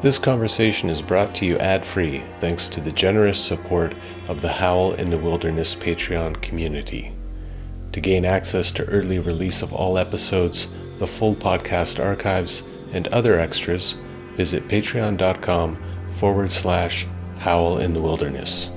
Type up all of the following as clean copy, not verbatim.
This conversation is brought to you ad-free thanks to the generous support of the Howl in the Wilderness Patreon community. To gain access to early release of all episodes, the full podcast archives, and other extras, visit patreon.com/Howl in the Wilderness.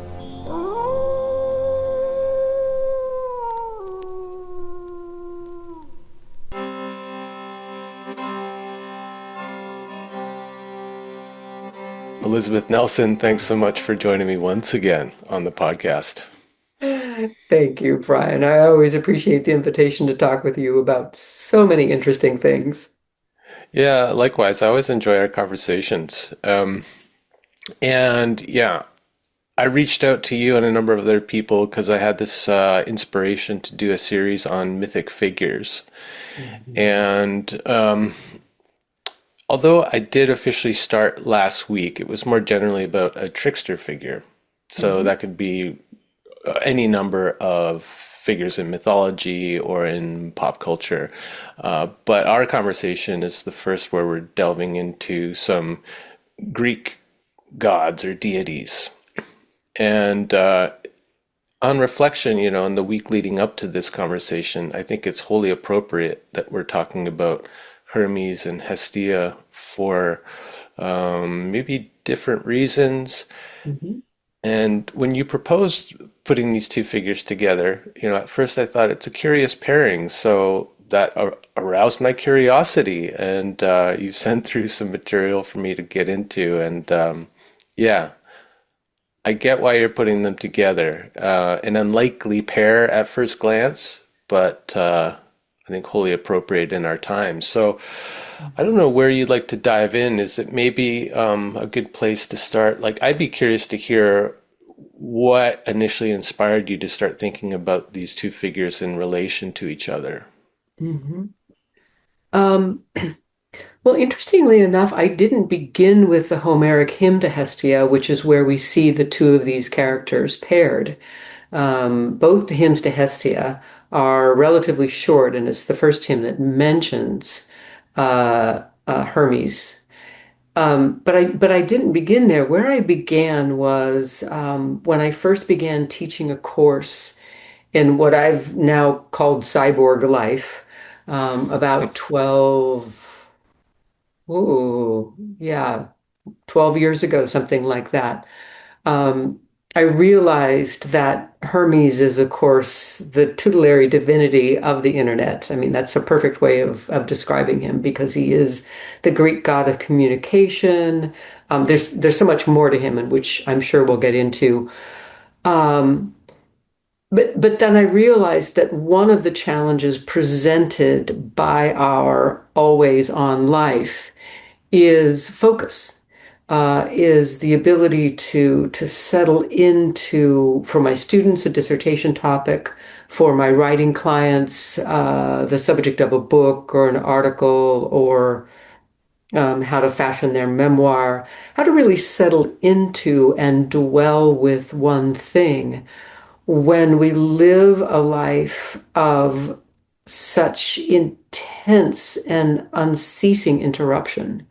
Elizabeth Nelson, thanks so much for joining me once again on the podcast. Thank you, Brian. I always appreciate the invitation to talk with you about so many interesting things. Yeah, likewise. I always enjoy our conversations. And yeah, I reached out to you and a number of other people because I had this inspiration to do a series on mythic figures. And although I did officially start last week, it was more generally about a trickster figure. So that could be any number of figures in mythology or in pop culture. But our conversation is the first where we're delving into some Greek gods or deities. And on reflection, in the week leading up to this conversation, I think it's wholly appropriate that we're talking about Hermes and Hestia for maybe different reasons. Mhm. And when you proposed putting these two figures together, at first I thought it's a curious pairing, so that aroused my curiosity, and you sent through some material for me to get into, and yeah, I get why you're putting them together. An unlikely pair at first glance, but I think wholly appropriate in our times. So I don't know where you'd like to dive in. Is it maybe a good place to start? Like, I'd be curious to hear what initially inspired you to start thinking about these two figures in relation to each other. Mhm. Um, well, interestingly enough, I didn't begin with the Homeric hymn to Hestia, which is where we see the two of these characters paired. Both the hymns to Hestia are relatively short, and it's the first hymn that mentions Hermes. But I didn't begin there. Where I began was when I first began teaching a course in what I've now called cyborg life, about 12, oh, yeah, 12 years ago, something like that. Um, I realized that Hermes is, of course, the tutelary divinity of the internet. I mean, that's a perfect way of describing him because he is the Greek god of communication. There's so much more to him, in which I'm sure we'll get into. Um, but then I realized that one of the challenges presented by our always on life is focus, is the ability to settle into, for my students, a dissertation topic, for my writing clients, the subject of a book or an article, or how to fashion their memoir, how to really settle into and dwell with one thing when we live a life of such intense and unceasing interruption.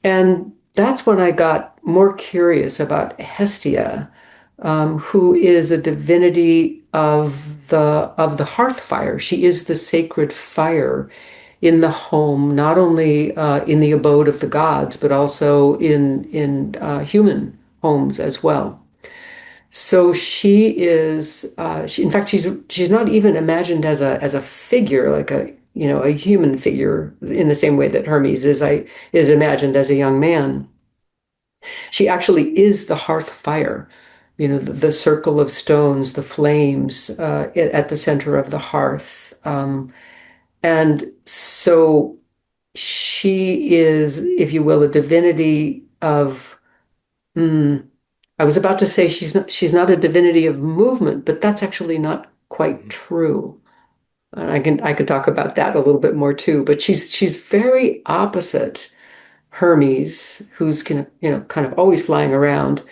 And that's when I got more curious about Hestia, who is a divinity of the hearth fire. She is the sacred fire in the home, not only in the abode of the gods, but also in human homes as well. So she is, in fact, she's not even imagined as a figure, like a human figure, in the same way that Hermes is imagined as a young man. She actually is the hearth fire, the circle of stones, the flames at the center of the hearth. And so she is, if you will, a divinity of. mm, I was about to say she's not a divinity of movement, but that's actually not quite true. And I can talk about that a little bit more too. But she's very opposite Hermes, who's kind of always flying around.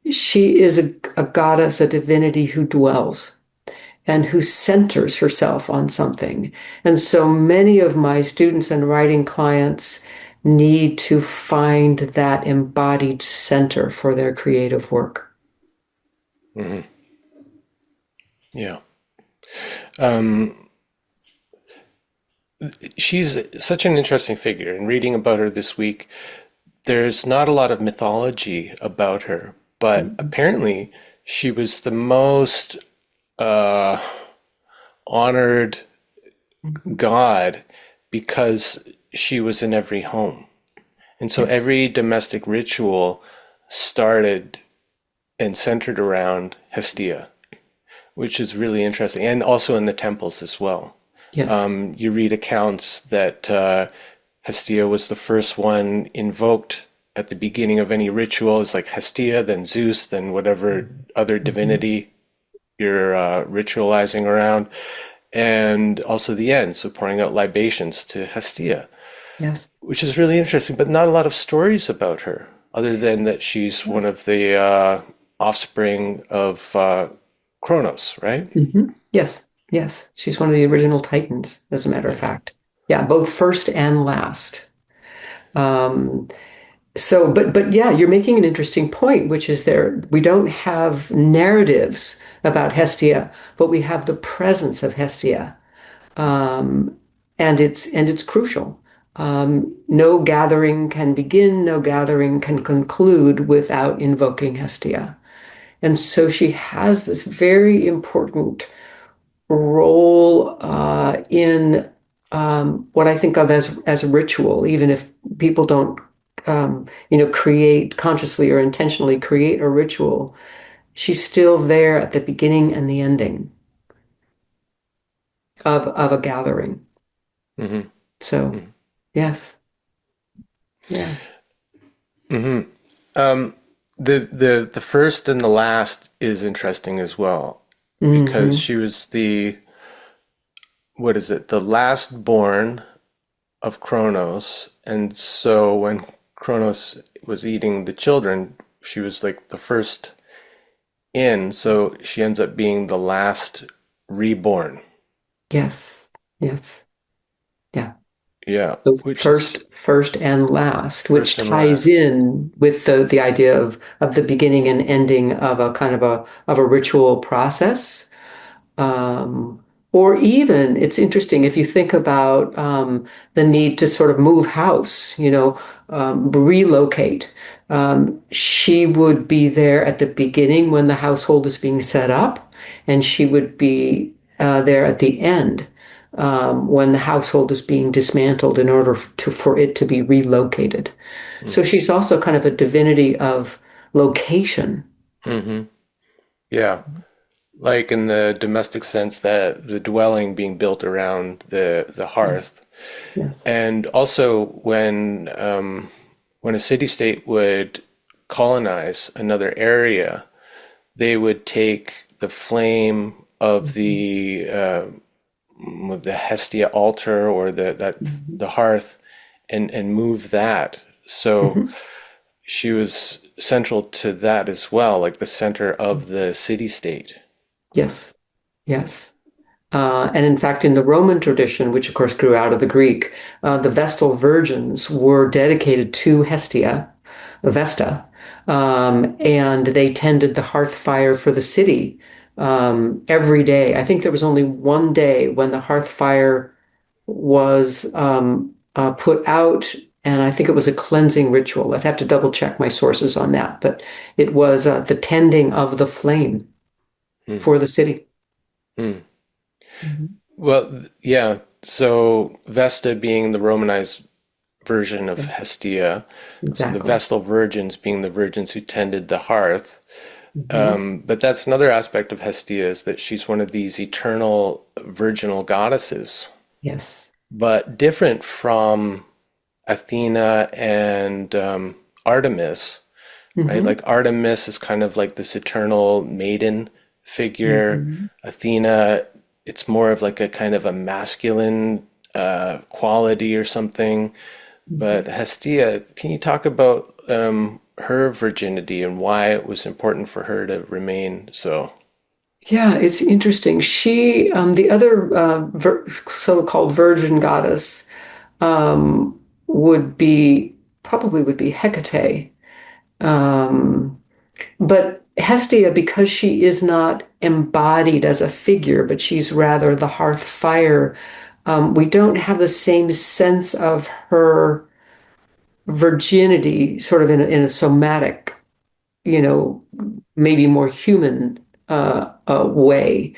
She is a goddess, a divinity who dwells and who centers herself on something. And so many of my students and writing clients need to find that embodied center for their creative work. Hmm. Yeah. Um, she's such an interesting figure. And reading about her this week, there's not a lot of mythology about her, but apparently she was the most uh, honored Mhm. god because she was in every home. And so Yes. every domestic ritual started and centered around Hestia, which is really interesting, and also in the temples as well. Yes. You read accounts that Hestia was the first one invoked at the beginning of any ritual. It's like Hestia, then Zeus, then whatever other Mhm. divinity you're ritualizing around, and also the end, so pouring out libations to Hestia, Yes. which is really interesting, but not a lot of stories about her, other than that she's one of the offspring of Kronos, right? Yes. Yes. She's one of the original Titans, as a matter of Yeah. fact. Yeah, both first and last. Um, but yeah, you're making an interesting point, which is we don't have narratives about Hestia, but we have the presence of Hestia. Um, and it's crucial. No gathering can begin, no gathering can conclude without invoking Hestia. And so she has this very important role in what I think of as a ritual, even if people don't, create consciously or intentionally create a ritual. She's still there at the beginning and the ending of a gathering. Hmm. So, yes, yeah. Hmm. Um, the first and the last is interesting as well because Hmm. she was the what is it? The last born of Kronos, and so when Kronos was eating the children, she was like the first in, so she ends up being the last reborn. Yes, yes, yeah. Yeah, So which is first and last, which first and ties last. in with the idea of the beginning and ending of a kind of a ritual process. Um, or even, it's interesting if you think about the need to sort of move house, relocate. She would be there at the beginning when the household is being set up, and she would be there at the end when the household is being dismantled in order for it to be relocated. So she's also kind of a divinity of location. Mm-hmm. Yeah, like in the domestic sense, that the dwelling being built around the Yes. hearth, Yes. and also when a city-state would colonize another area, they would take the flame of Mhm. the Hestia altar or Mhm. the hearth and move that. So Mhm. she was central to that as well, like the center of the city-state. Yes. Yes. And in fact, in the Roman tradition, which of course grew out of the Greek, the Vestal Virgins were dedicated to Hestia, Vesta, and they tended the hearth fire for the city every day. I think there was only one day when the hearth fire was put out, and I think it was a cleansing ritual. I'd have to double check my sources on that, but it was the tending of the flame Hmm. for the city. Hmm. Mhm. Well, yeah. So Vesta being the Romanized version of Yeah, Hestia, so the exactly. Vestal virgins being the virgins who tended the hearth. Hmm. But that's another aspect of Hestia is that she's one of these eternal virginal goddesses, Yes. but different from Athena and Artemis, right? Hmm. Like Artemis is kind of like this eternal maiden figure. Hmm. Athena, it's more of like a kind of a masculine quality or something. But Hmm. Hestia, can you talk about her virginity and why it was important for her to remain so? Yeah, it's interesting. The other so-called virgin goddess, would be probably would be Hecate. Um, but Hestia, because she is not embodied as a figure, but she's rather the hearth fire, we don't have the same sense of her virginity, sort of in a somatic, you know, maybe more human way.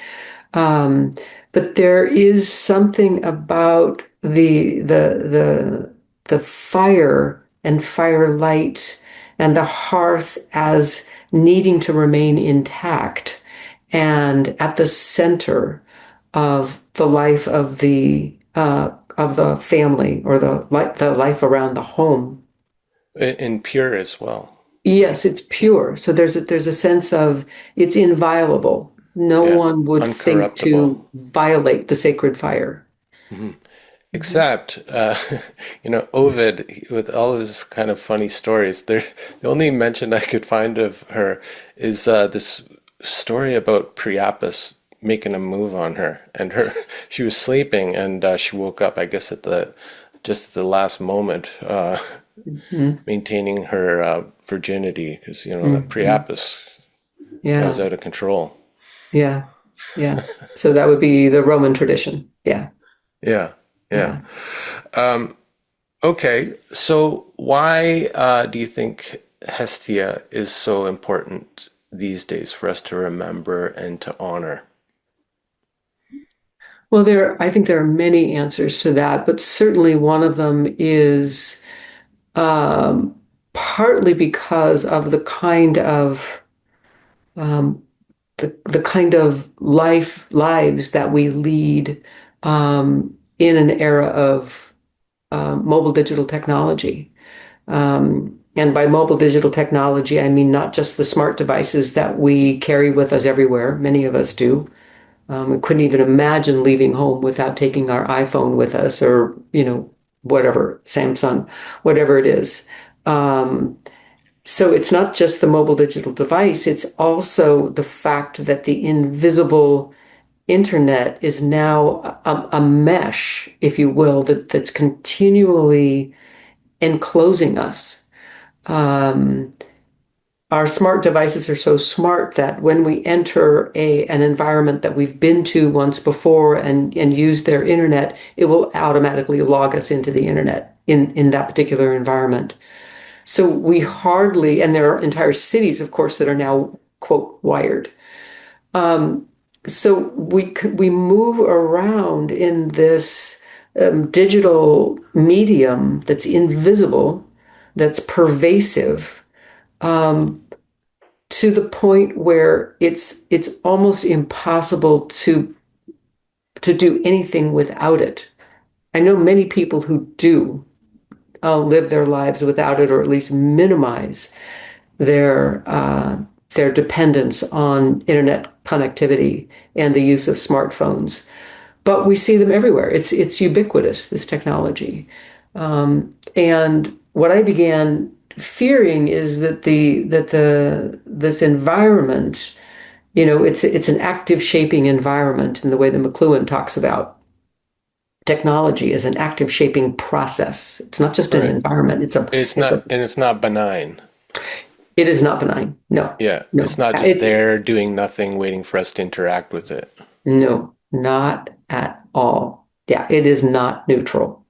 Um, but there is something about the fire and firelight and the hearth as needing to remain intact and at the center of the life of the family or the life around the home. And pure as well. Yes, it's pure. So there's a sense of it's inviolable. No Yeah, one would think uncorruptible. to violate the sacred fire. Mhm. Mhm. Except, Ovid, with all his kind of funny stories, the only mention I could find of her is this story about Priapus making a move on her, and she was sleeping, and she woke up, I guess, just at the last moment, Mhm. maintaining her virginity, because that Mhm. Priapus, guy was Yeah, out of control. yeah, yeah. So that would be the Roman tradition. Yeah, Yeah, yeah. yeah. Okay, so why do you think Hestia is so important these days for us to remember and to honor? Well, I think there are many answers to that, but certainly one of them is um, partly because of um, the kind of lives that we lead in an era of mobile digital technology. And by mobile digital technology, I mean not just the smart devices that we carry with us everywhere. Many of us do. We couldn't even imagine leaving home without taking our iPhone with us, or whatever, Samsung, whatever it is. Um, so it's not just the mobile digital device, it's also the fact that the invisible internet is now a mesh, if you will, that's continually enclosing us. Um, our smart devices are so smart that when we enter an environment that we've been to once before and use their internet, it will automatically log us into the internet in that particular environment. So we hardly, and there are entire cities, of course, that are now, quote, wired. Um, so we move around in this digital medium that's invisible, that's pervasive, um, to the point where it's almost impossible to do anything without it. I know many people who do live their lives without it, or at least minimize their uh, their dependence on internet connectivity and the use of smartphones. But we see them everywhere. It's ubiquitous, this technology. And what I began fearing is that the this environment, it's an active shaping environment in the way that McLuhan talks about technology as an active shaping process. It's not just an Right. environment. It's not benign. It is not benign. No, Yeah, it's no. not just there doing nothing, waiting for us to interact with it. No, not at all. Yeah, it is not neutral.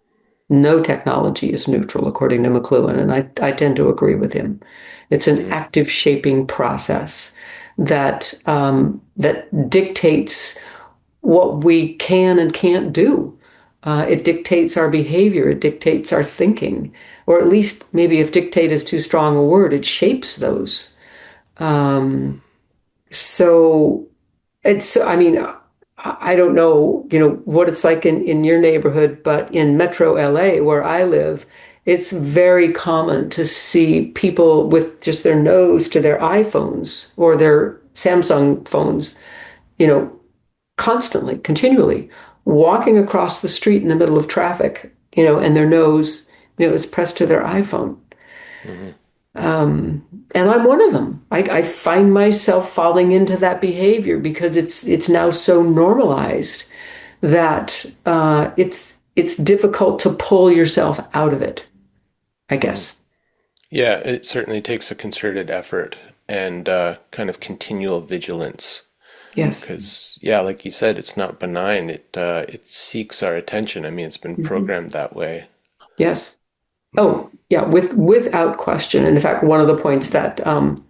No technology is neutral, according to McLuhan, and I tend to agree with him. It's an Hmm. active shaping process that dictates what we can and can't do. It dictates our behavior. It dictates our thinking, or at least maybe if dictate is too strong a word, it shapes those. Um, so I mean, I don't know, what it's like in your neighborhood, but in Metro LA, where I live, it's very common to see people with just their nose to their iPhones or their Samsung phones, you know, constantly, continually walking across the street in the middle of traffic, and their nose, is pressed to their iPhone. Hmm. And I'm one of them. I find myself falling into that behavior because it's now so normalized that it's difficult to pull yourself out of it. I Hmm. guess. Yeah, it certainly takes a concerted effort and kind of continual vigilance. Yes. Because, yeah, like you said, it's not benign. It seeks our attention. I mean, it's been Mhm. programmed that way. Yes. Hmm. Oh, yeah, without question. And in fact, one of the points that um,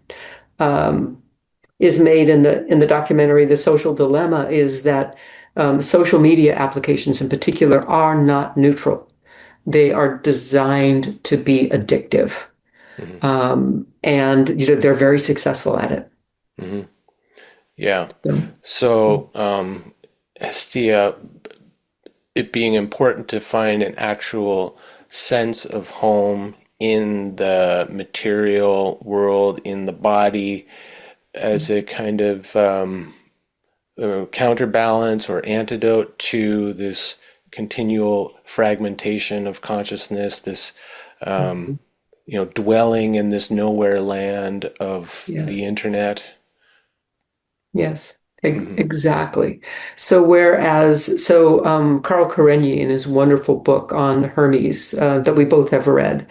is made in the documentary "The Social Dilemma" is that social media applications in particular are not neutral. They are designed to be addictive, Hmm. and they're very successful at it. Hmm. Yeah. So, So, Hestia, it being important to find an actual sense of home in the material world, in the body, as a kind of counterbalance or antidote to this continual fragmentation of consciousness, this mhm. dwelling in this nowhere land of the Yes. internet. Yes, Hmm. exactly. So Carl Karenyi in his wonderful book on Hermes that we both have read,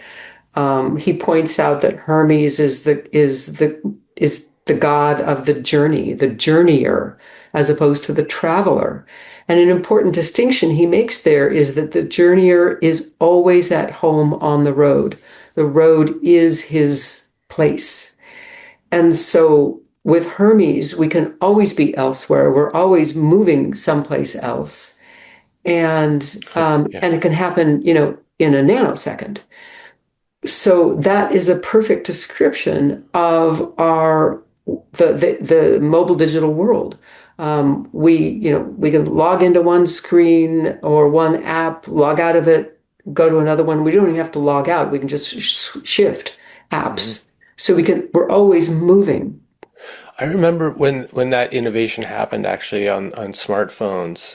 he points out that Hermes is the god of the journey, the journeyer, as opposed to the traveler. And an important distinction he makes there is that the journeyer is always at home on the road. The road is his place. And so with Hermes, we can always be elsewhere. We're always moving someplace else. Yeah. And it can happen, in a nanosecond. So that is a perfect description of the mobile digital world. We can log into one screen or one app, log out of it, go to another one. We don't even have to log out. We can just shift Hmm. apps. So we're always moving. I remember when that innovation happened actually on smartphones,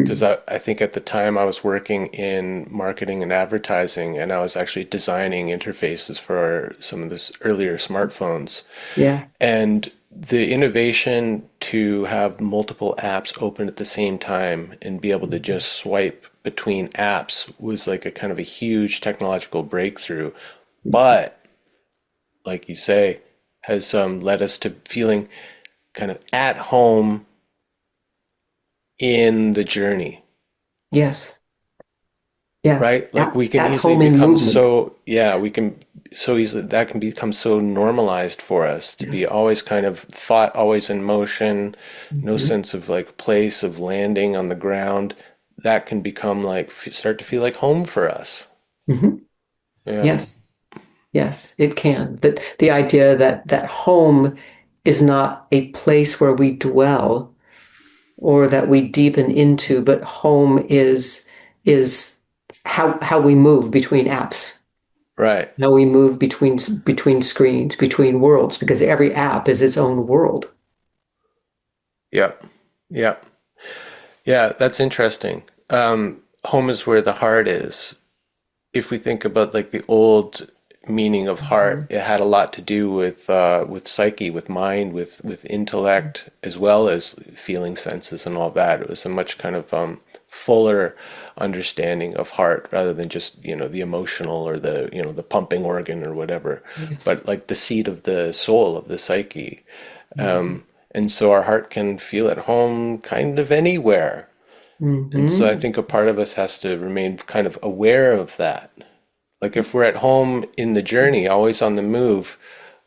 because Mm, I think at the time I was working in marketing and advertising, and I was actually designing interfaces for some of this earlier smartphones. yeah. And the innovation to have multiple apps open at the same time and be able to just swipe between apps was like a kind of a huge technological breakthrough. But like you say, has led us to feeling kind of at home in the journey, Yes. Yeah. right? Like we can At easily home in become movement. so, yeah, we can so easily, that can become so normalized for us to Yeah. be always kind of thought, always in motion, no Mhm. sense of like place of landing on the ground. That can become like, start to feel like home for us. Mhm. Yeah, Yes. Yes, it can. That the idea that home is not a place where we dwell or that we deepen into, but home is how we move between apps, right. how we move between screens, between worlds, because every app is its own world. Yep. Yep. Yeah, that's interesting. Home is where the heart is. If we think about like the old meaning of heart, Mhm. it had a lot to do with psyche, with mind, with intellect, as well as feeling senses and all that. It was a much kind of fuller understanding of heart rather than just, the emotional or the pumping organ or whatever, Yes. but like the seat of the soul of the psyche. Mhm. And so our heart can feel at home kind of anywhere. And so I Mhm. think a part of us has to remain kind of aware of that. Like if we're at home in the journey, always on the move,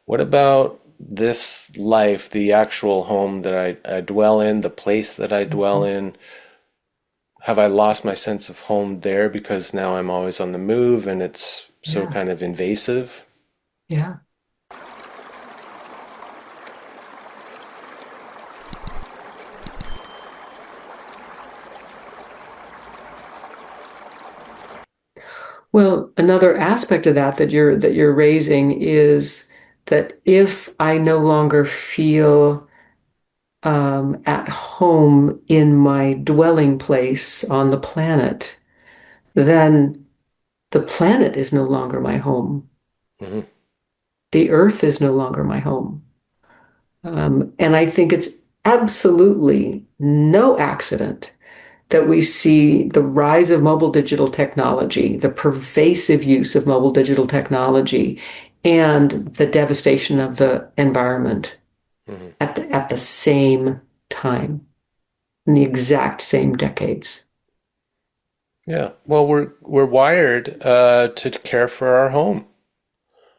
what about this life, the actual home that I dwell in, the place that I dwell Mhm. in? Have I lost my sense of home there because now I'm always on the move and it's so Yeah. kind of invasive? Yeah. Well, another aspect of that you're raising is that if I no longer feel at home in my dwelling place on the planet, then the planet is no longer my home. Hmm. The earth is no longer my home. And I think it's absolutely no accident that we see the rise of mobile digital technology, the pervasive use of mobile digital technology, and the devastation of the environment Hmm. at the same time, in the exact same decades. Yeah. Well, we're wired to care for our home,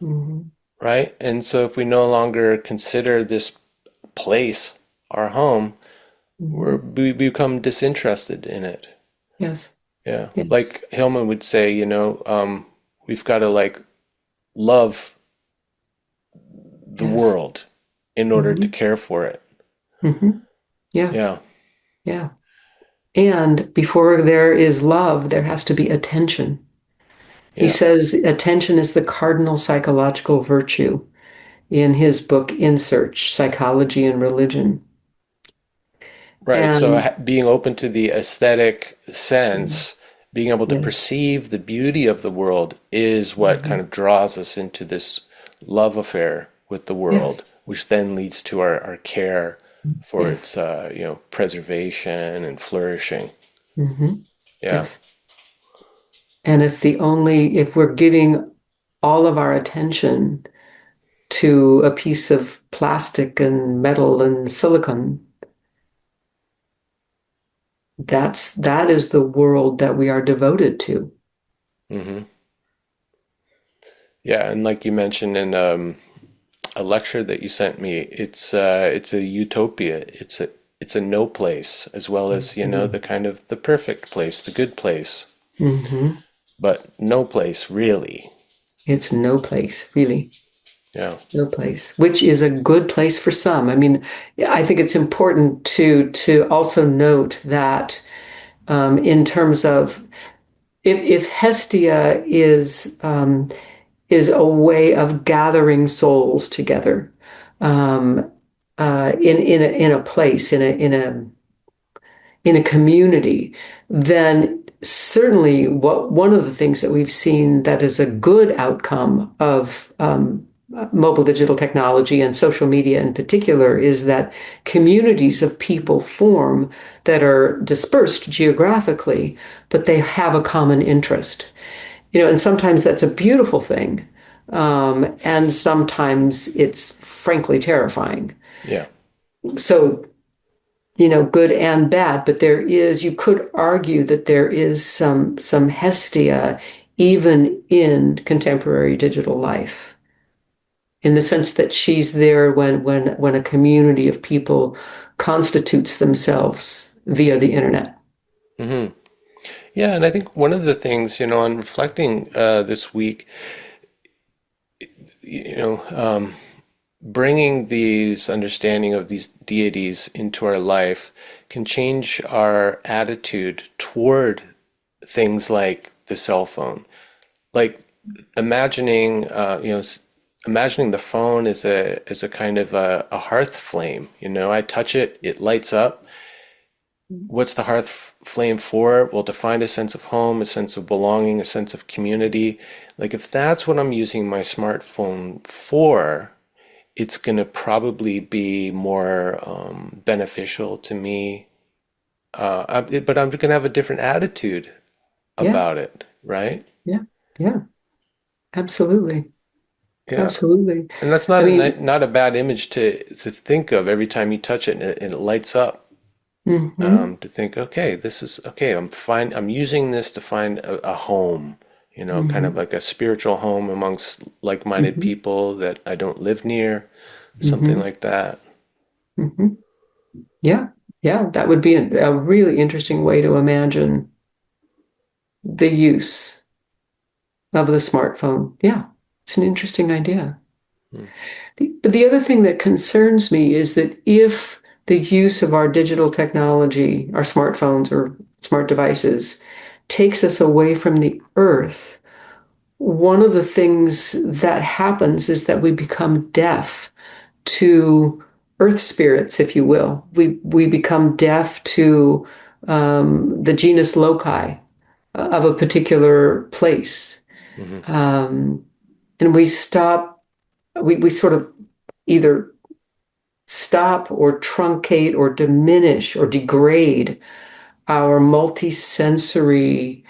Mhm. right? And so if we no longer consider this place our home, Mhm. we become disinterested in it. Yes, Yeah. yes, Like Hillman would say, we've got to like love the yes. world in order to Hmm. care for it. Hmm. Yeah, Yeah. yeah. And before there is love, there has to be attention. He Yeah. says attention is the cardinal psychological virtue in his book In Search, Psychology and Religion. Right. So And being open to the aesthetic sense, being able to yes, perceive the beauty of the world is what kind mhm, of draws us into this love affair with the yes, world, which then leads to our care for yes, its, preservation and flourishing. hmm, Yeah. yes. And if we're giving all of our attention to a piece of plastic and metal and silicon, that is the world that we are devoted to. Hmm. Yeah. And like you mentioned in a lecture that you sent me, it's a utopia. It's a no place as well as, Mhm. the kind of the perfect place, the good place, Hmm. but no place really. It's no place, really. Yeah. No place, which is a good place for some. I mean, I think it's important to also note that in terms of if Hestia is a way of gathering souls together in a place in a community, then certainly one of the things that we've seen that is a good outcome of mobile digital technology and social media in particular is that communities of people form that are dispersed geographically, but they have a common interest. And sometimes that's a beautiful thing, and sometimes it's frankly terrifying. Yeah. So good and bad, but you could argue that there is some Hestia even in contemporary digital life, in the sense that she's there when a community of people constitutes themselves via the internet. Hmm. Yeah, and I think one of the things, on reflecting this week, you know, bringing these understanding of these deities into our life can change our attitude toward things like the cell phone. Like imagining, imagining the phone as a kind of a hearth flame. I touch it, it lights up. What's the hearth flame for? Well, to find a sense of home, a sense of belonging, a sense of community. Like if that's what I'm using my smartphone for, it's going to probably be more beneficial to me. But I'm going to have a different attitude Yeah, about it, right? yeah, yeah, absolutely, Yeah. absolutely. And that's I not mean, not a bad image to think of every time you touch it and it lights up. hmm, To think, okay, this is okay. I'm using this to find a home, kind of hmm, like a spiritual home amongst like-minded hmm, people that I don't live near, something hmm, like that. hmm. Yeah, yeah, that would be a really interesting way to imagine the use of the smartphone. Yeah, it's an interesting idea. Hmm. But the other thing that concerns me is that if the use of our digital technology, our smartphones or smart devices, takes us away from the earth, one of the things that happens is that we become deaf to earth spirits, if you will. We become deaf to the genus loci of a particular place. Hmm. Um, and we sort of either stop or truncate or diminish or degrade our multisensory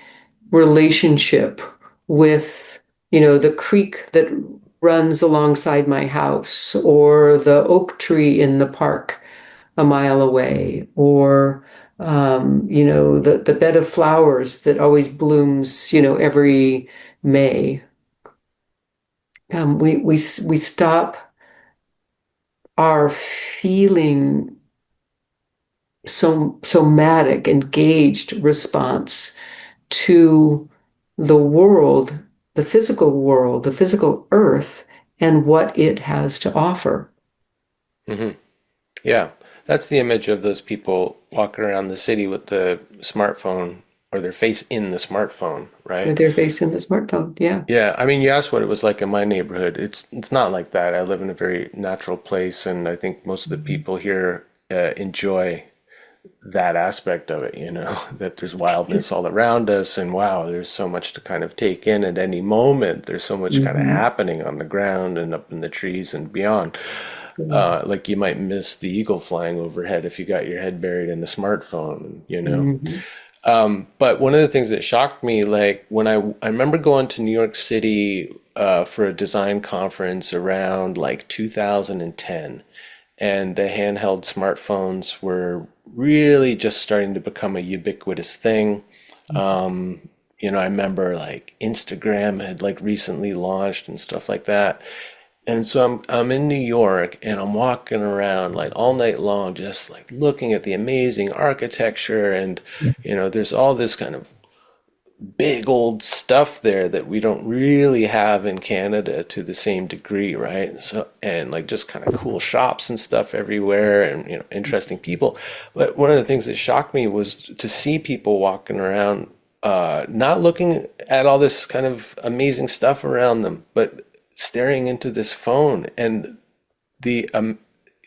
relationship with, the creek that runs alongside my house, or the oak tree in the park a mile away, or the bed of flowers that always blooms, every May. We stop our feeling somatic, engaged response to the world, the physical earth, and what it has to offer. Hmm. Yeah, that's the image of those people walking around the city with the smartphone or their face in the smartphone, right? With their face in the smartphone. Yeah. Yeah, I mean, you asked what it was like in my neighborhood. It's not like that. I live in a very natural place, and I think most of the Mhm. people here enjoy that aspect of it, that there's wildness all around us, and wow, there's so much to kind of take in at any moment. There's so much kind of Mhm. happening on the ground and up in the trees and beyond. Like you might miss the eagle flying overhead if you got your head buried in the smartphone. Mhm. But one of the things that shocked me, like when I remember going to New York City for a design conference around like 2010, and the handheld smartphones were really just starting to become a ubiquitous thing. I remember like Instagram had like recently launched and stuff like that. And so I'm in New York and I'm walking around like all night long, just like looking at the amazing architecture and there's all this kind of big old stuff there that we don't really have in Canada to the same degree, right? So and like just kind of cool shops and stuff everywhere and interesting people. But one of the things that shocked me was to see people walking around not looking at all this kind of amazing stuff around them, but staring into this phone and the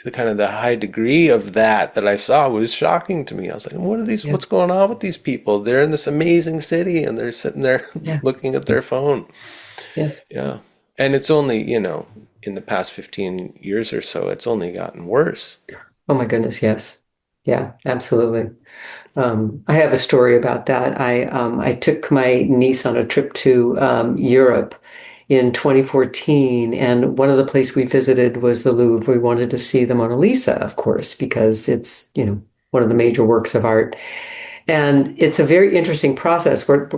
the kind of the high degree of that I saw was shocking to me. I was like, what are these, Yeah. what's going on with these people? They're in this amazing city and they're sitting there Yeah. looking at their phone. Yes. Yeah. And it's only, in the past 15 years or so, it's only gotten worse. Oh my goodness, yes. Yeah, absolutely. I have a story about that. I took my niece on a trip to Europe in 2014, and one of the places we visited was the Louvre. We wanted to see the Mona Lisa, of course, because it's, one of the major works of art. And it's a very interesting process where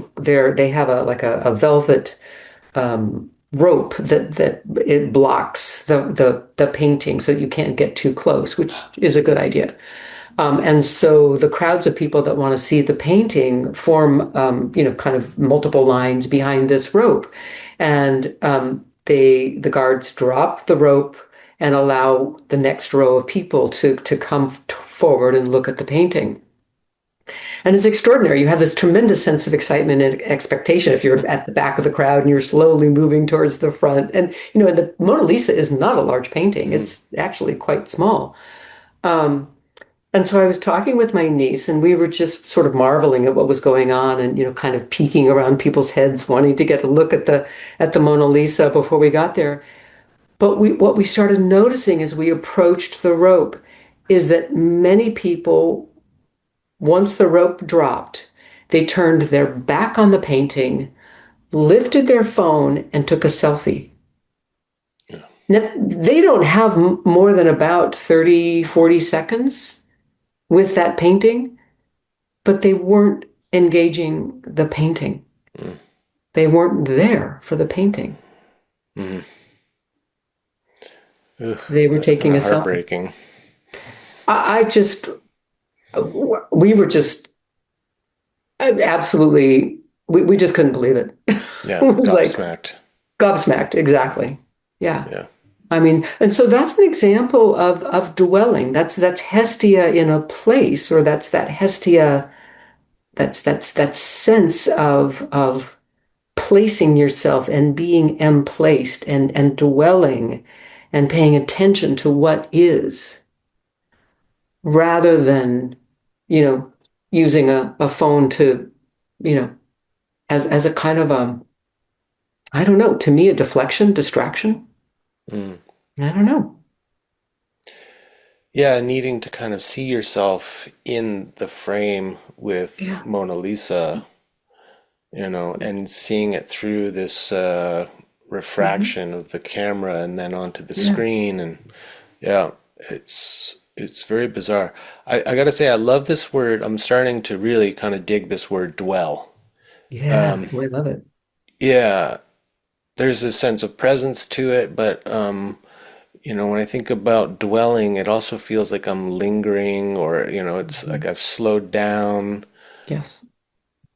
they have a velvet rope that it blocks the painting so you can't get too close, which is a good idea. And so the crowds of people that want to see the painting form, kind of multiple lines behind this rope. And the guards drop the rope and allow the next row of people to come forward and look at the painting. And it's extraordinary. You have this tremendous sense of excitement and expectation if you're at the back of the crowd and you're slowly moving towards the front. And, and the Mona Lisa is not a large painting. Mm. It's actually quite small. Um, and so I was talking with my niece, and we were just sort of marveling at what was going on, and kind of peeking around people's heads, wanting to get a look at the Mona Lisa before we got there. But what we started noticing as we approached the rope is that many people, once the rope dropped, they turned their back on the painting, lifted their phone, and took a selfie. Yeah. Now, they don't have more than about 30, 40 seconds with that painting, but they weren't engaging the painting. Mm. They weren't there for the painting. Mm. Ugh, They were that's kind taking a of selfie. heartbreaking. I just, we were just absolutely, we just couldn't believe it. Yeah, It was like gobsmacked. gobsmacked, exactly. Yeah. Yeah. I mean, and so that's an example of dwelling. That's Hestia in a place, or that's that Hestia, that's that sense of placing yourself and being emplaced and dwelling and paying attention to what is, rather than, you know, using a phone to, you know, as a kind of I don't know, to me, a deflection, distraction. Mm. I don't know. Yeah, needing to kind of see yourself in the frame with Yeah. Mona Lisa, and seeing it through this Mhm. refraction of the camera and then onto the Yeah. screen. And yeah, it's very bizarre. I gotta say, I love this word. I'm starting to really kind of dig this word dwell. Yeah. Oh, I love it. Yeah, there's a sense of presence to it, but when I think about dwelling, it also feels like I'm lingering, or it's like Mhm. I've slowed down, Yes.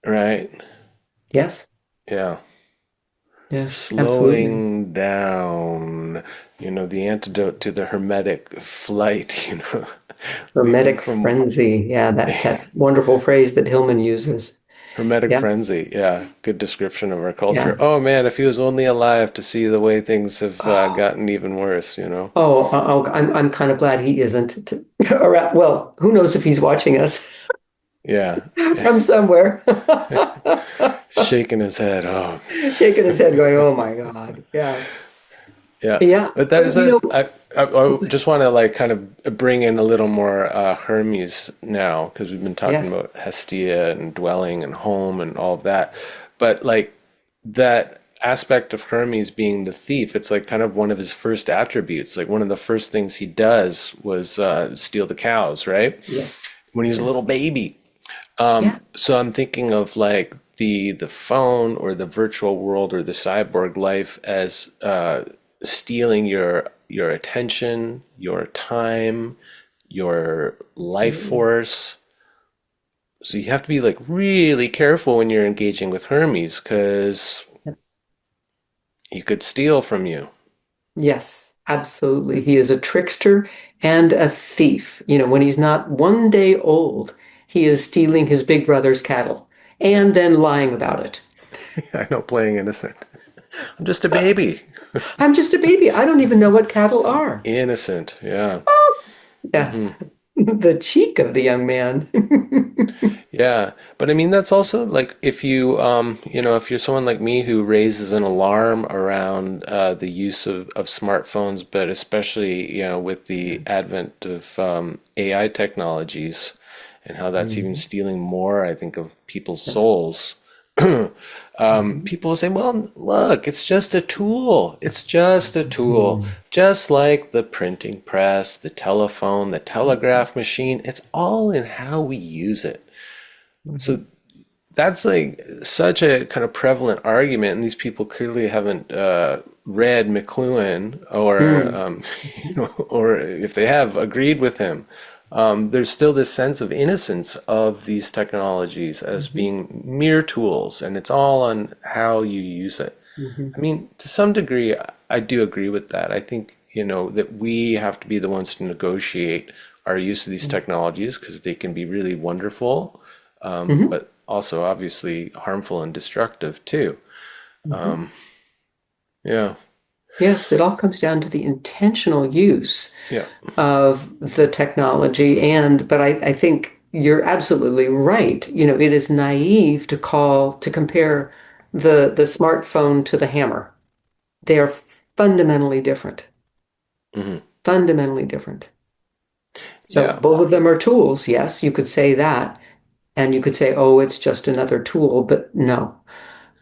right? Yes. Yeah. Yes. Absolutely. Slowing down, the antidote to the hermetic flight, leaping Hermetic from frenzy. Yeah, that wonderful phrase that Hillman uses. hermetic Yeah. frenzy. Yeah, good description of our culture. Yeah. Oh man, if he was only alive to see the way things have Oh, gotten even worse. I'm kind of glad he isn't. Well, who knows if he's watching us Yeah, from somewhere, shaking his head. Oh, shaking his head, going, "Oh my God." Yeah. yeah. Yeah. But that But was you a, know, I just want to like kind of bring in a little more Hermes now, because we've been talking yes. about Hestia and dwelling and home and all of that. But like that aspect of Hermes being the thief, it's like kind of one of his first attributes. Like one of the first things he does was steal the cows, right? Yes. When he's a little Yes. baby. Yeah. So I'm thinking of like the phone or the virtual world or the cyborg life as stealing your attention, your time, your life Absolutely. force. So you have to be like really careful when you're engaging with Hermes because he could steal from you. Yes, absolutely. He is a trickster and a thief. When he's not 1 day old, he is stealing his big brother's cattle Yeah, and then lying about it. I know, playing innocent. I'm just a baby. I'm just a baby. I don't even know what cattle So are. innocent. Yeah. Yeah, the cheek of the young man. Yeah, but I mean that's also like if you're someone like me who raises an alarm around the use of smartphones, but especially with the advent of AI technologies and how that's even Mhm. stealing more, I think, of people's Yes. souls. Mhm. People will say, "Well, look, it's just a tool. It's just a tool, Mhm. just like the printing press, the telephone, the telegraph machine. It's all in how we use it." So Mhm. that's like such a kind of prevalent argument, and these people clearly haven't read McLuhan, or Mm. or if they have, agreed with him. There's still this sense of innocence of these technologies as Mhm. being mere tools, and it's all on how you use it. Mhm. I mean, to some degree, I do agree with that. I think, that we have to be the ones to negotiate our use of these Mhm. technologies because they can be really wonderful, Mhm. but also obviously harmful and destructive too. Mhm. Yeah. Yes, it all comes down to the intentional use Yeah. of the technology. But I think you're absolutely right. It is naive to compare the smartphone to the hammer. They are fundamentally different, Hmm. fundamentally different. So Yeah. both of them are tools. Yes, you could say that. And you could say, oh, it's just another tool, but no.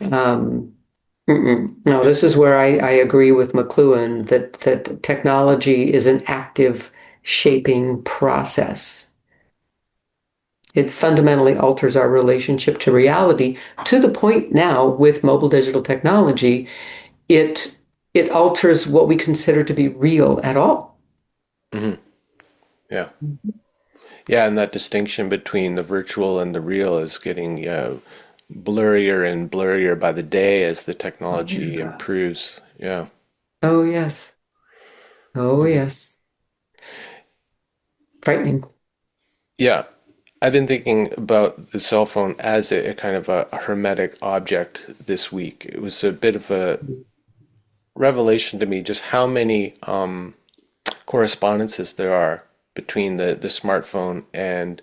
Um, No, It, this is where I agree with McLuhan that technology is an active shaping process. It fundamentally alters our relationship to reality to the point now with mobile digital technology, it it alters what we consider to be real at all. mhm. Yeah. Yeah, and that distinction between the virtual and the real is getting blurrier and blurrier by the day as the technology Yeah. improves. Yeah. Oh, yes. Oh, yes. Frightening. Yeah. I've been thinking about the cell phone as a kind of a hermetic object this week. It was a bit of a revelation to me just how many correspondences there are between the smartphone and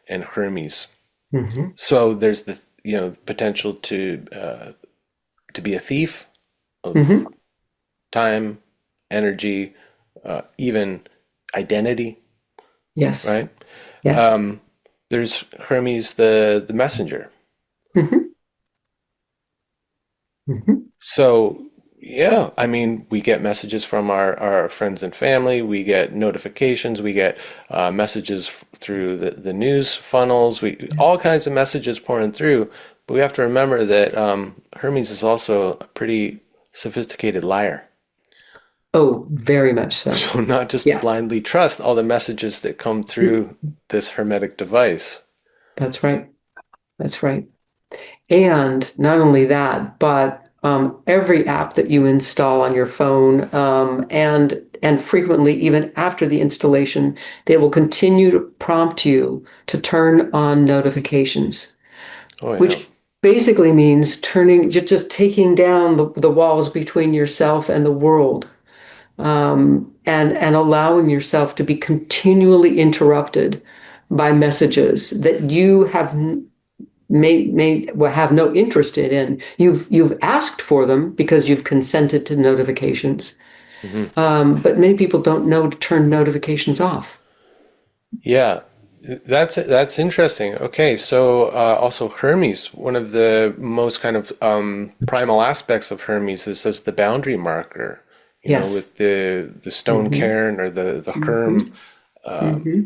Hermes. Hmm. So there's the potential to be a thief of Hmm. time, energy, even identity. Yes. right? Yes. Um, there's Hermes, the messenger. Hmm. Hmm. So, yeah, I mean, we get messages from our friends and family. We get notifications. We get messages through the news funnels. We all Yes. kinds of messages pouring through. But we have to remember that Hermes is also a pretty sophisticated liar. Oh, very much so. So not just Yeah. blindly trust all the messages that come through this hermetic device. That's right. That's right. And not only that, but every app that you install on your phone, and frequently even after the installation, they will continue to prompt you to turn on notifications, Oh yeah. which basically means turning just taking down the walls between yourself and the world, and allowing yourself to be continually interrupted by messages that you may well, have no interest in. You've asked for them because you've consented to notifications, Hmm. but many people don't know to turn notifications off. Yeah, that's interesting. Okay, so also Hermes, one of the most kind of primal aspects of Hermes is as the boundary marker, Yes. with the stone Hmm. cairn or the Hmm. Herm. Hmm.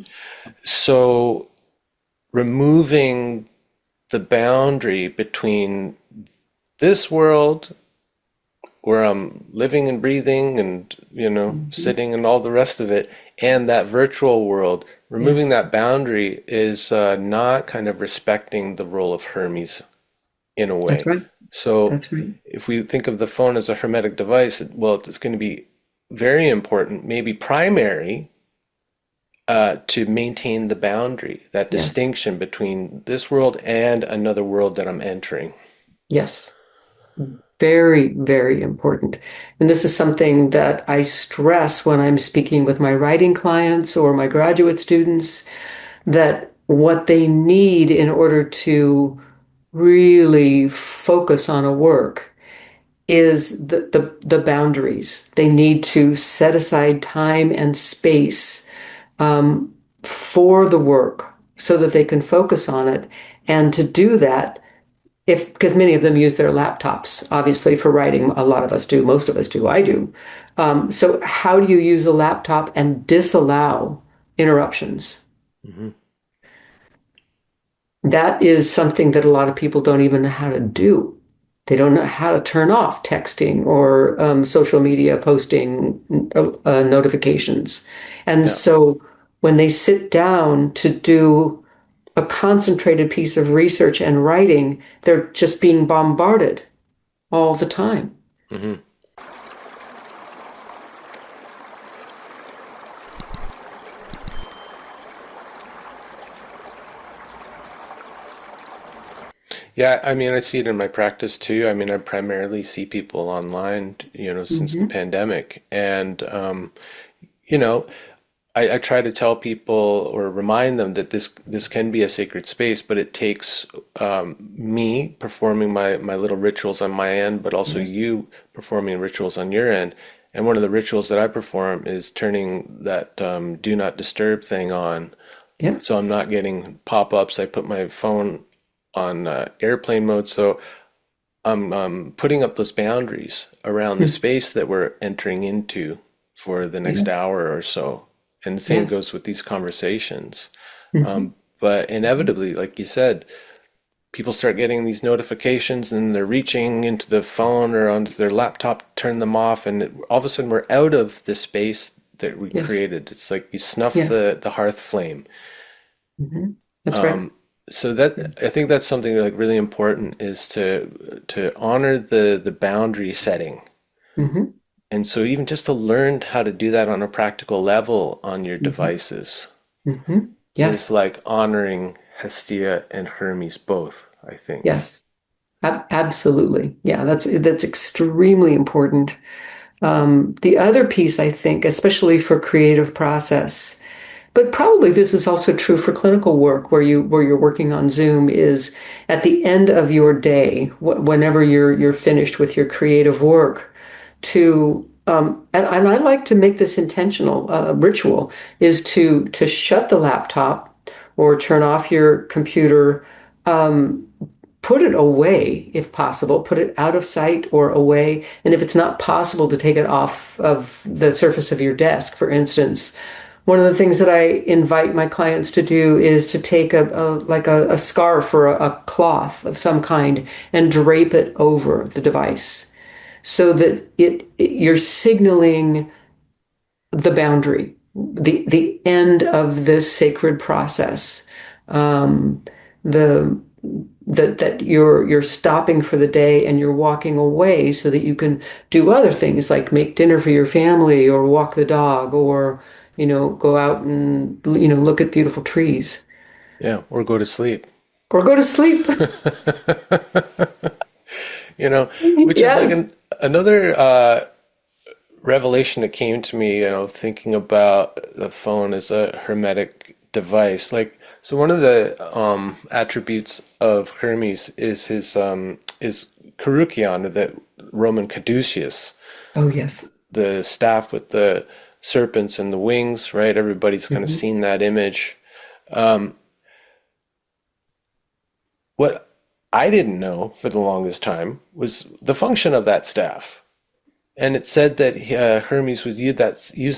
So removing the boundary between this world where I'm living and breathing and, Hmm. sitting and all the rest of it, and that virtual world, removing Yes. that boundary is not kind of respecting the role of Hermes in a That's way. right. So That's right. if we think of the phone as a hermetic device, well, it's going to be very important, maybe primary, to maintain the boundary, that Yes. distinction between this world and another world that I'm entering. Yes. Very, very important. And this is something that I stress when I'm speaking with my writing clients or my graduate students, that what they need in order to really focus on a work is the boundaries. They need to set aside time and space for the work so that they can focus on it. And to do that, if because many of them use their laptops, obviously, for writing. A lot of us do, most of us do, I do. So how do you use a laptop and disallow interruptions? Hmm. That is something that a lot of people don't even know how to do. They don't know how to turn off texting or social media posting notifications. And Yeah. so when they sit down to do a concentrated piece of research and writing, they're just being bombarded all the time. Hmm. Yeah, I mean, I see it in my practice too. I mean, I primarily see people online, since the Hmm. pandemic. And, you know, I try to tell people or remind them that this can be a sacred space, but it takes me performing my little rituals on my end, but also Yes. you performing rituals on your end. And one of the rituals that I perform is turning that do not disturb thing on, Yep. so I'm not getting pop-ups. I put my phone on airplane mode, so I'm putting up those boundaries around the Hmm. space that we're entering into for the next Yes. hour or so. And the same Yes. goes with these conversations. Hmm. But Hmm. inevitably, like you said, people start getting these notifications and they're reaching into the phone or onto their laptop to turn them off, and all of a sudden we're out of the space that we Yes. created. It's like you snuff Yeah. the hearth flame. Hmm. That's right. So that I think that's something like really important is to honor the boundary setting. Hmm. And so even just to learn how to do that on a practical level on your Hmm. devices Hmm. is Yes. like honoring Hestia and Hermes both, I think. Yes. Absolutely. Yeah, that's extremely important. The other piece, I think, especially for creative process, but probably this is also true for clinical work where you're working on Zoom, is at the end of your day, whenever you're finished with your creative work, to and I like to make this intentional ritual is to shut the laptop or turn off your computer, put it away if possible, put it out of sight or away. And if it's not possible to take it off of the surface of your desk, for instance, one of the things that I invite my clients to do is to take a scarf or a cloth of some kind and drape it over the device so that you're signaling the boundary, the end of this sacred process. The that you're stopping for the day and you're walking away so that you can do other things like make dinner for your family or walk the dog or go out and look at beautiful trees Yeah, or go to sleep. or go to sleep. You know, which is like Yes. another revelation that came to me, thinking about the phone as a hermetic device. Like, so one of the attributes of Hermes is his Carukion, or the Roman caduceus, Oh, yes. the staff with the serpents and the wings, right? Everybody's kind of Hmm. seen that image. What I didn't know for the longest time was the function of that staff. And it said that Hermes would use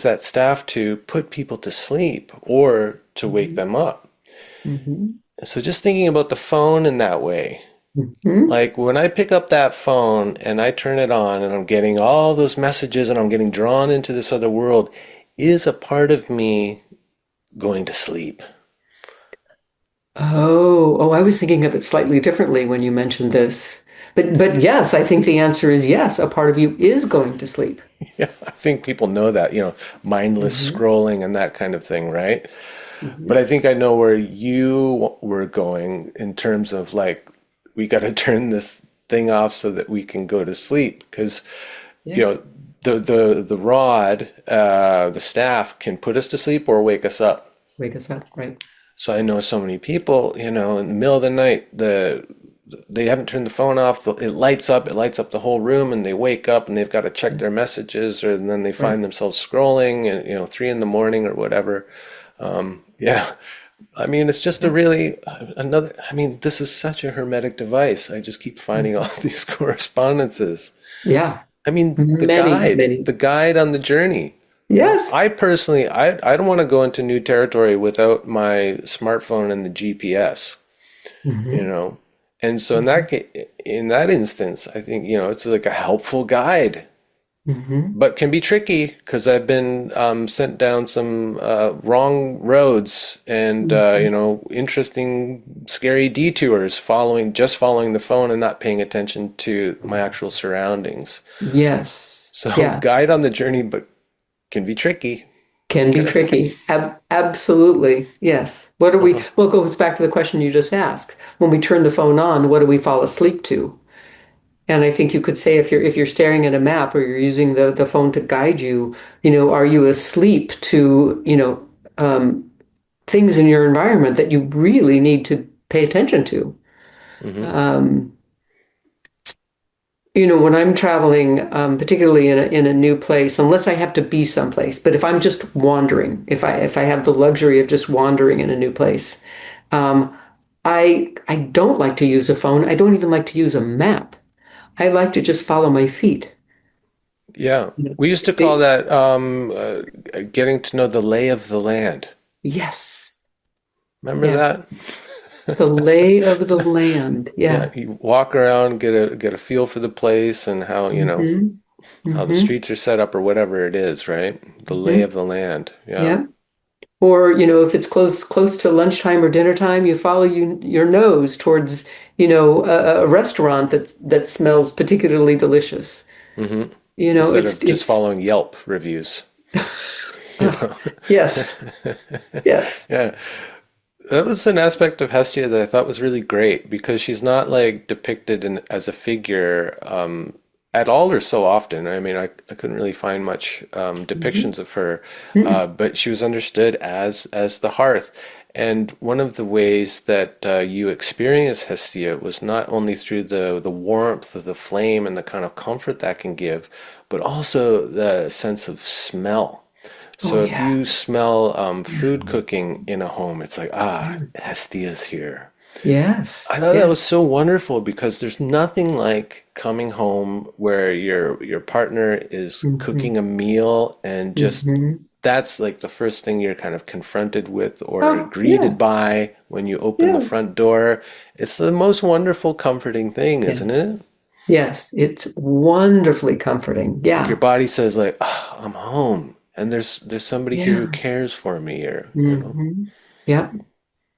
that staff to put people to sleep or to wake Hmm. them up. Hmm. So just thinking about the phone in that way, Hmm. like when I pick up that phone and I turn it on and I'm getting all those messages and I'm getting drawn into this other world, is a part of me going to sleep? Oh, I was thinking of it slightly differently when you mentioned this. But yes, I think the answer is yes. A part of you is going to sleep. Yeah, I think people know that, mindless Hmm. scrolling and that kind of thing, right? But Hmm. I think I know where you were going in terms of like, we got to turn this thing off so that we can go to sleep. Because, you Yes. know, the rod, the staff can put us to sleep or wake us up. Wake us up, right? So I know so many people, in the middle of the night, they haven't turned the phone off. It lights up the whole room, and they wake up and they've got to check their messages, or and then they Right. find themselves scrolling, and 3 in the morning or whatever. Yeah, I mean, it's just a Yeah. really another. I mean, this is such a hermetic device. I just keep finding all Mhm. these correspondences. Yeah. I mean, Many, many. the guide on the journey. Yes. I personally, I don't want to go into new territory without my smartphone and the GPS, you Hmm. know. And so Hmm. in that instance, I think, it's like a helpful guide, Hmm. but can be tricky because I've been sent down some wrong roads and Hmm. interesting, scary detours just following the phone and not paying attention to my actual surroundings. Yes. So Yeah. guide on the journey, but can be tricky. Can be Careful. tricky. Absolutely. Yes. What are we, Uh-huh. well, it goes back to the question you just asked. When we turn the phone on, what do we fall asleep to? And I think you could say if you're staring at a map or you're using the phone to guide you, are you asleep to, things in your environment that you really need to pay attention to? Hmm. Um, when I'm traveling, particularly in a new place, unless I have to be someplace, but if I'm just wandering, if I have the luxury of just wandering in a new place, um, I don't like to use a phone. I don't even like to use a map. I like to just follow my feet. Yeah. You know, We used to call it- that getting to know the lay of the land. yes, Remember yes, that? the lay of the land. Yeah, Yeah. you walk around, get a feel for the place and how, Hmm. how the Hmm. streets are set up or whatever it is, right? The lay Hmm. of the land. Yeah. Yeah. Or, if it's close to lunchtime or dinner time, you follow your nose towards, a restaurant that smells particularly delicious. Hmm. Instead It's of just it's following Yelp reviews, you ah, know. yes, yes. Yeah. That was an aspect of Hestia that I thought was really great because she's not like depicted as a figure, at all or so often. I mean, I couldn't really find much Mhm. depictions of her, Mm-mm. but she was understood as the hearth. And one of the ways that you experience Hestia was not only through the warmth of the flame and the kind of comfort that can give, but also the sense of smell. Oh So if yeah. you smell food Yeah. cooking in a home, it's like, Mm. Hestia's here. I Yes. thought that Yeah. was so wonderful because there's nothing like coming home where your partner is Hmm. cooking a meal and just Hmm. that's like the first thing you're kind of confronted with or Oh yeah. greeted by when you open the Yeah. front door. It's the most wonderful, comforting thing, Yeah. isn't it? Yes. It's wonderfully comforting. Like your Yeah. body says like, oh, I'm home and there's somebody here who Yeah. cares for me or, you know. Hmm. Yeah.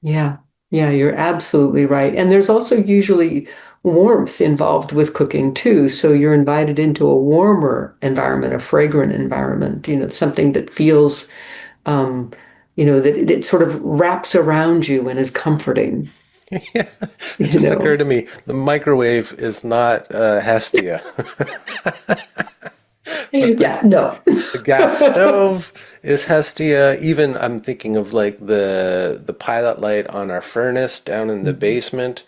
Yeah. Yeah. You're absolutely right. And there's also usually warmth involved with cooking too. So you're invited into a warmer environment, a fragrant environment, something that feels, um, that it sort of wraps around you and is comforting, Yeah, it you just know. occurred to me the microwave is not Hestia, but Yeah, no. the gas stove is Hestia. Even I'm thinking of like the pilot light on our furnace down in the Hmm. basement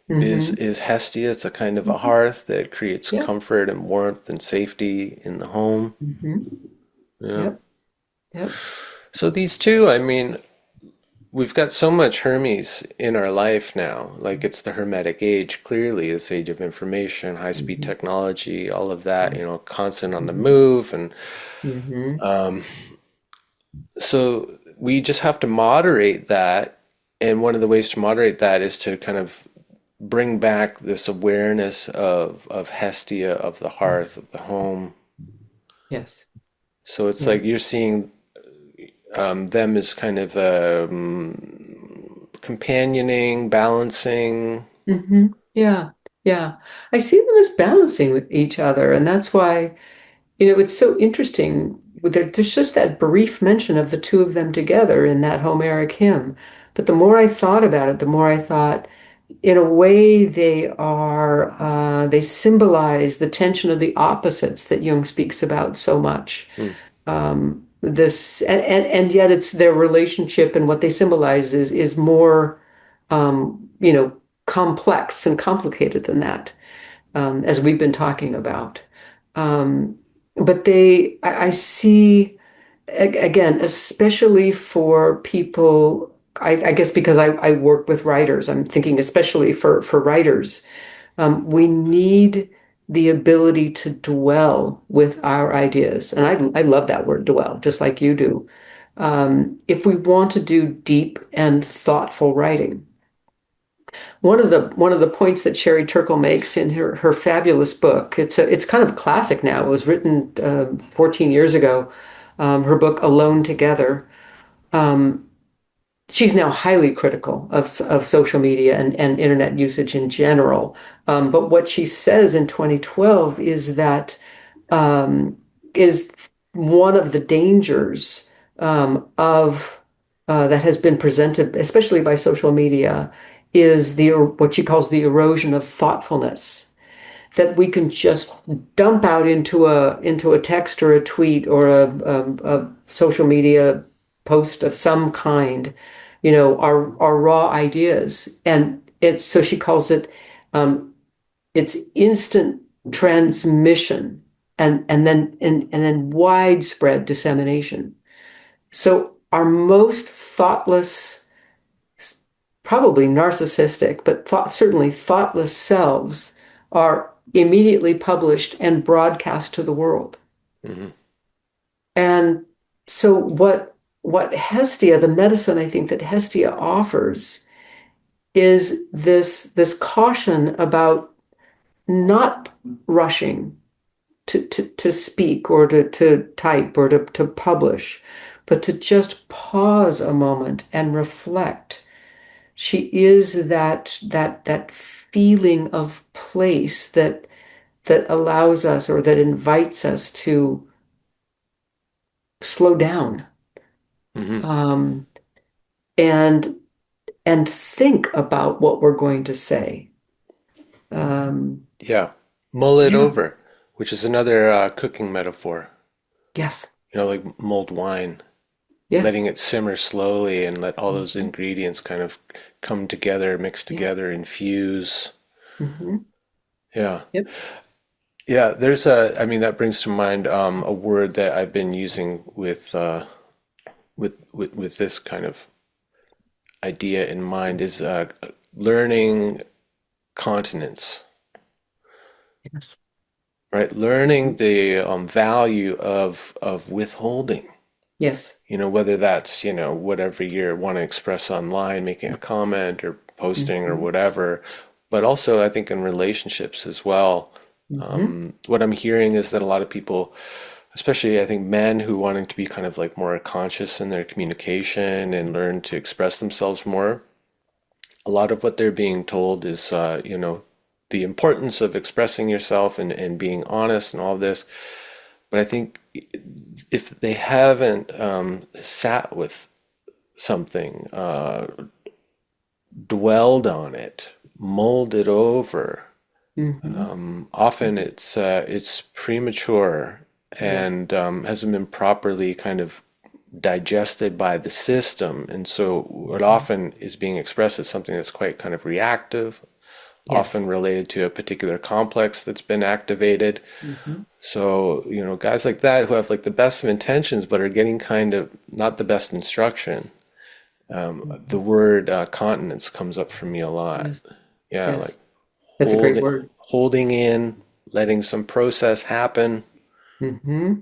Hmm. is Hestia. It's a kind of a hearth that creates Yep. comfort and warmth and safety in the home. Hmm. Yeah. Yep. Yep. So these two, I mean, we've got so much Hermes in our life now. Like it's the Hermetic age, clearly, this age of information, high-speed Hmm. technology, all of that, Yes. constant on the Hmm. move. And Hmm. so we just have to moderate that. And one of the ways to moderate that is to kind of bring back this awareness of Hestia, of the hearth, Yes. of the home. Yes. So it's like Yes. you're seeing them as kind of companioning, balancing. Hmm. Yeah. Yeah. I see them as balancing with each other. And that's why, it's so interesting. There's just that brief mention of the two of them together in that Homeric hymn. But the more I thought about it, the more I thought, in a way, they symbolize the tension of the opposites that Jung speaks about so much. Hmm. This and yet it's their relationship and what they symbolize is more, complex and complicated than that, as we've been talking about. Um, but I see, again, especially for people, I guess because I work with writers, I'm thinking especially for writers, we need the ability to dwell with our ideas. And I love that word, dwell, just like you do. If we want to do deep and thoughtful writing. One of the points that Sherry Turkle makes in her fabulous book, it's kind of classic now. It was written 14 years ago. Her book Alone Together. Um, she's now highly critical of social media and internet usage in general. But what she says in 2012 is that, um, is one of the dangers, of that has been presented, especially by social media, is the what she calls the erosion of thoughtfulness. That we can just dump out into a text or a tweet or a social media post of some kind, our raw ideas, and it's so she calls it, it's instant transmission and then widespread dissemination. So our most thoughtless, probably narcissistic, but certainly thoughtless selves are immediately published and broadcast to the world. Hmm. And so what Hestia, the medicine I think that Hestia offers, is this caution about not rushing to speak or to type or to publish, but to just pause a moment and reflect. She is that feeling of place that allows us or that invites us to slow down, Hmm. um, and and think about what we're going to say. Um, Yeah. Mull it yeah. over. which is another cooking metaphor. Yes. Like mulled wine, Yes. letting it simmer slowly and let all those Hmm. ingredients kind of come together, mix Yeah. together, infuse. Hmm. Yeah. Yep. Yeah, I mean, that brings to mind a word that I've been using with this kind of idea in mind is learning continence, Yes. right? Hmm. Learning the value of withholding. Yes. Whether that's, whatever you want to express online, making a comment or posting or Hmm. whatever, but also I think in relationships as well. Hmm. What I'm hearing is that a lot of people, especially I think men who wanting to be kind of like more conscious in their communication and learn to express themselves more, a lot of what they're being told is, the importance of expressing yourself and being honest and all this. But I think if they haven't sat with something, dwelled on it, mulled it over, Hmm. often it's premature Yes. and hasn't been properly kind of digested by the system. And so what Hmm. often is being expressed is something that's quite kind of reactive, often Yes. related to a particular complex that's been activated. Hmm. So, guys like that who have like the best of intentions but are getting kind of not the best instruction. The Hmm. word continence comes up for me a lot. Yes. Yeah, like Yes. That's a great holding word. holding in, letting some process happen. Hmm.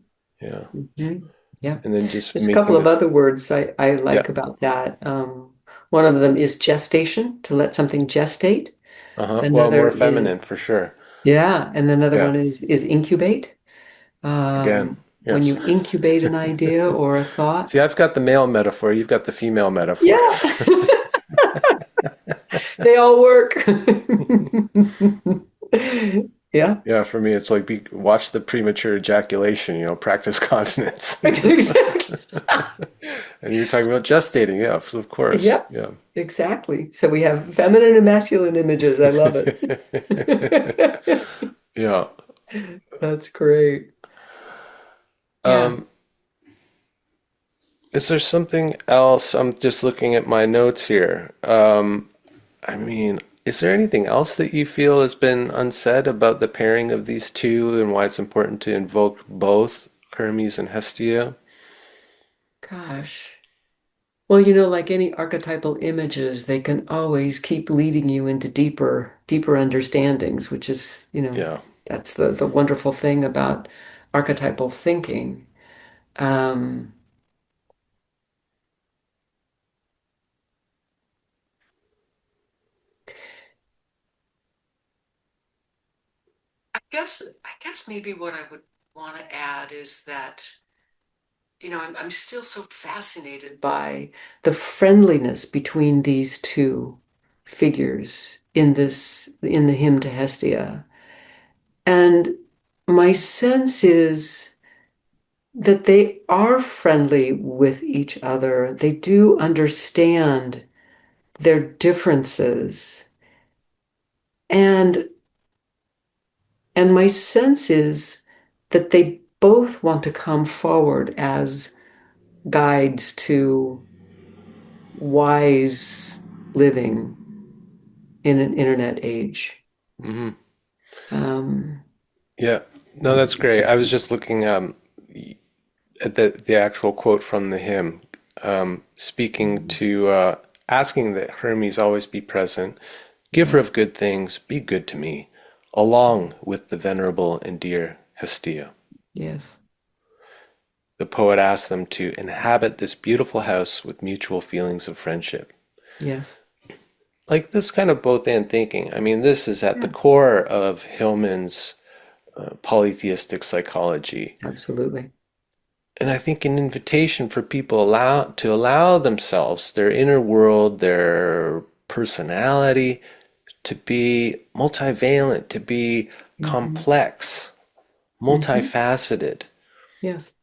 Yeah. Hmm. Yeah. And then just There's a couple making of this, other words I yeah. like about that. One of them is gestation, to let something gestate. Uh-huh. Well, Another more is, feminine for sure. yeah, and another Yeah. one is incubate. Again, When yes. you incubate an idea or a See, thought. I've got the male metaphor, you've got the female Yeah, metaphors. they all work. Yeah, Yeah, for me, it's like watch the premature ejaculation, practice continence. exactly. And you're talking about gestating, yeah, of course. Yep, Yeah. exactly. So we have feminine and masculine images. I love it. Yeah. That's great. Yeah. Um, is there something else? I'm just looking at my notes here. I mean, is there anything else that you feel has been unsaid about the pairing of these two and why it's important to invoke both Hermes and Hestia? Gosh. Well, like any archetypal images, they can always keep leading you into deeper understandings, which is, Yeah. that's the wonderful thing about archetypal thinking. Um, I guess maybe what I would want to add is that, I'm still so fascinated by the friendliness between these two figures in the hymn to Hestia. And my sense is that they are friendly with each other. They do understand their differences. And and my sense is that they both want to come forward as guides to wise living in an internet age. Hmm. Um, Yeah. No, that's great. I was just looking at the actual quote from the hymn, speaking to asking that Hermes always be present, giver of yes, good things, be good to me, along with the venerable and dear Hestia. yes, The poet asks them to inhabit this beautiful house with mutual feelings of friendship. yes. Like this kind of both and thinking. I mean, this is at the Yeah, core of Hillman's polytheistic psychology. absolutely. And I think an invitation for people to allow themselves, their inner world, their personality, to be multivalent, to be Hmm. complex, Hmm. multifaceted. Yes,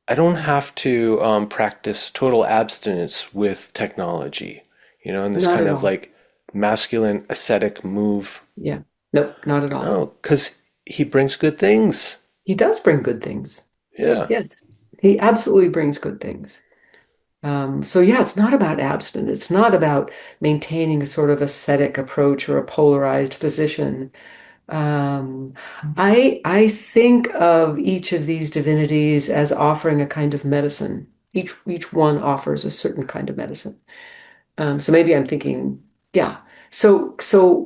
I don't have to practice total abstinence with technology, in this not kind at of all. like masculine ascetic move. Yeah, nope, not at all. No, because he brings good things. He does bring good things. Yeah. Yes, he absolutely brings good things. So yeah, it's not about abstinence. It's not about maintaining a sort of ascetic approach or a polarized position. Um, I think of each of these divinities as offering a kind of medicine. Each one offers a certain kind of medicine. So maybe I'm thinking, yeah. So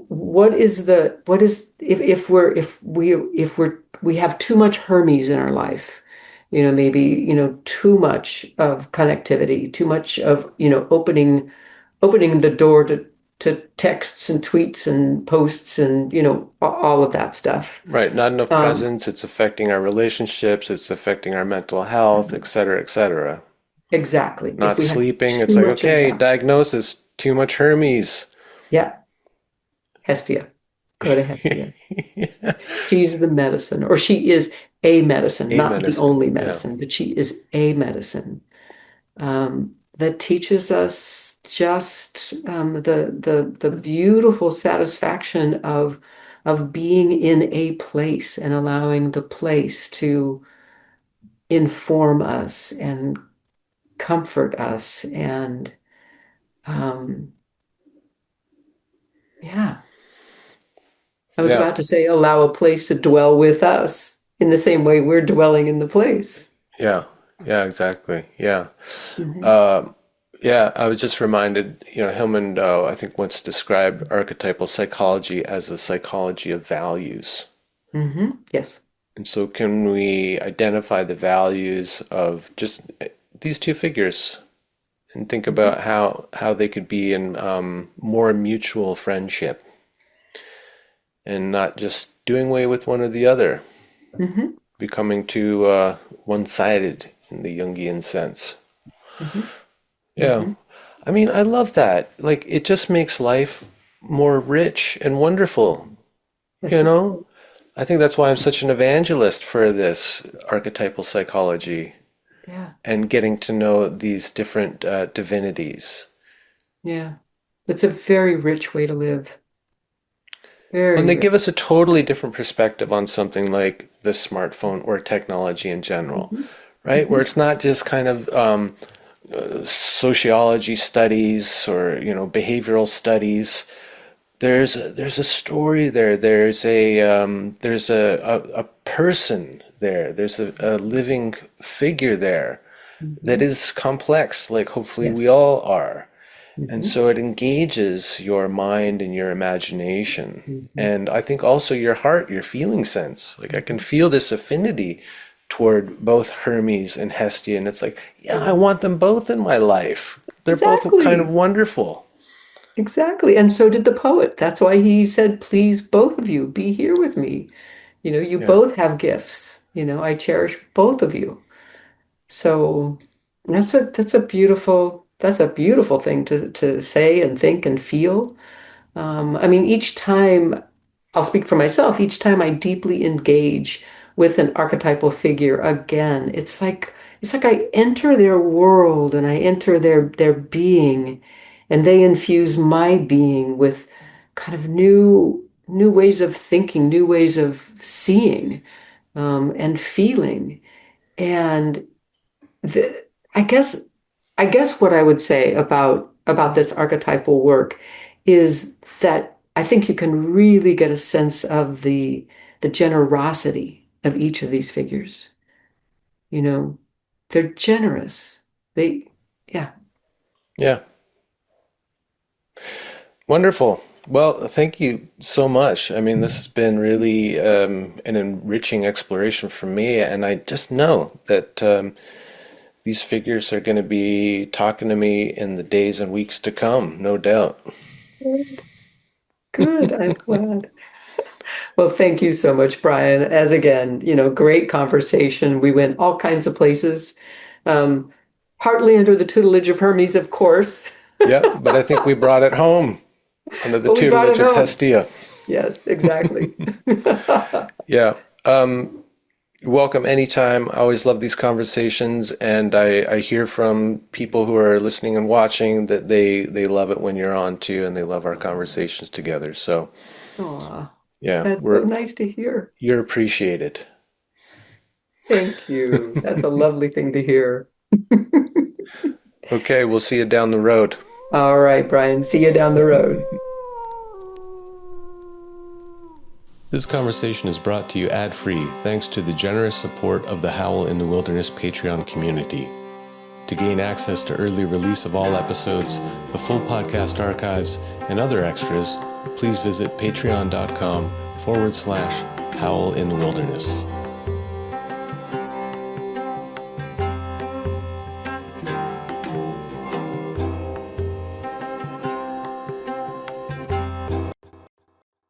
what is if we have too much Hermes in our life, maybe, too much of connectivity, too much of, opening the door to texts and tweets and posts and, all of that stuff. Right. Not enough Um, presence. It's affecting our relationships. It's affecting our mental health, et cetera, et cetera. exactly. If Not we have sleeping. It's too like, much of okay, that. diagnosis, too much Hermes. Yeah, Hestia. Go to Hestia. She's the medicine, or she is a medicine, A not the medicine. only Yeah. medicine, but she is a medicine that teaches us just the beautiful satisfaction of being in a place and allowing the place to inform us and comfort us and um, yeah. I was Yeah. about to say allow a place to dwell with us in the same way we're dwelling in the place. Yeah. Yeah, exactly. Yeah. Hmm. Uh, yeah, I was just reminded, Hillman, I think once described archetypal psychology as a psychology of values. Yes. And so can we identify the values of just these two figures and think Hmm. about how they could be in more mutual friendship and not just doing away with one or the other, Hmm. becoming too one-sided in the Jungian sense. Hmm. Yeah. Hmm. I mean, I love that. Like, it just makes life more rich and wonderful, you Yes, it know? does. I think that's why I'm such an evangelist for this archetypal psychology Yeah. and getting to know these different divinities. Yeah. It's a very rich way to live. And Very they give rich. us a totally different perspective on something like the smartphone or technology in general, Hmm. right? Where Hmm. it's not just kind of sociology studies or, behavioral studies. There's a story there. There's a person there. There's a living figure there that Hmm. is complex, like hopefully we Yes. all are. And Hmm. so it engages your mind and your imagination. Hmm. And I think also your heart, your feeling sense. Like I can Hmm. feel this affinity toward both Hermes and Hestia. And it's like, yeah, I Yeah. want them both in my life. They're both kind of Exactly. wonderful. Exactly. And so did the poet. That's why he said, please, both of you, be here with me. You Yeah. both have gifts. I cherish both of you. So that's a beautiful thing to say and think and feel. I mean, each time, I'll speak for myself, each time I deeply engage with an archetypal figure again, it's like I enter their world and I enter their being, and they infuse my being with kind of new ways of thinking, new ways of seeing, and feeling. And the, I guess I guess what I would say about this archetypal work is that I think you can really get a sense of the generosity of each of these figures. You know, they're generous. They, yeah. Yeah. Wonderful. Well, thank you so much. I mean, this has been really an enriching exploration for me, and I just know that these figures are going to be talking to me in the days and weeks to come, no doubt. Good. Good. I'm glad. Well, thank you so much, Brian. As again, great conversation. We went all kinds of places. Um, Partly under the tutelage of Hermes, of course, Yep, but I think we brought it home under the but we brought tutelage it of home. Hestia. Yes, exactly. Yeah. You're welcome anytime. I always love these conversations, and I hear from people who are listening and watching that they love it when you're on too, and they love our conversations together. So Aw, yeah, that's so we're nice to hear. you're appreciated. Thank you. That's a lovely thing to hear. Okay, we'll see you down the road. All right, Brian. See you down the road. This conversation is brought to you ad-free thanks to the generous support of the Howl in the Wilderness Patreon community. To gain access to early release of all episodes, the full podcast archives, and other extras, please visit patreon.com/Howl in the Wilderness.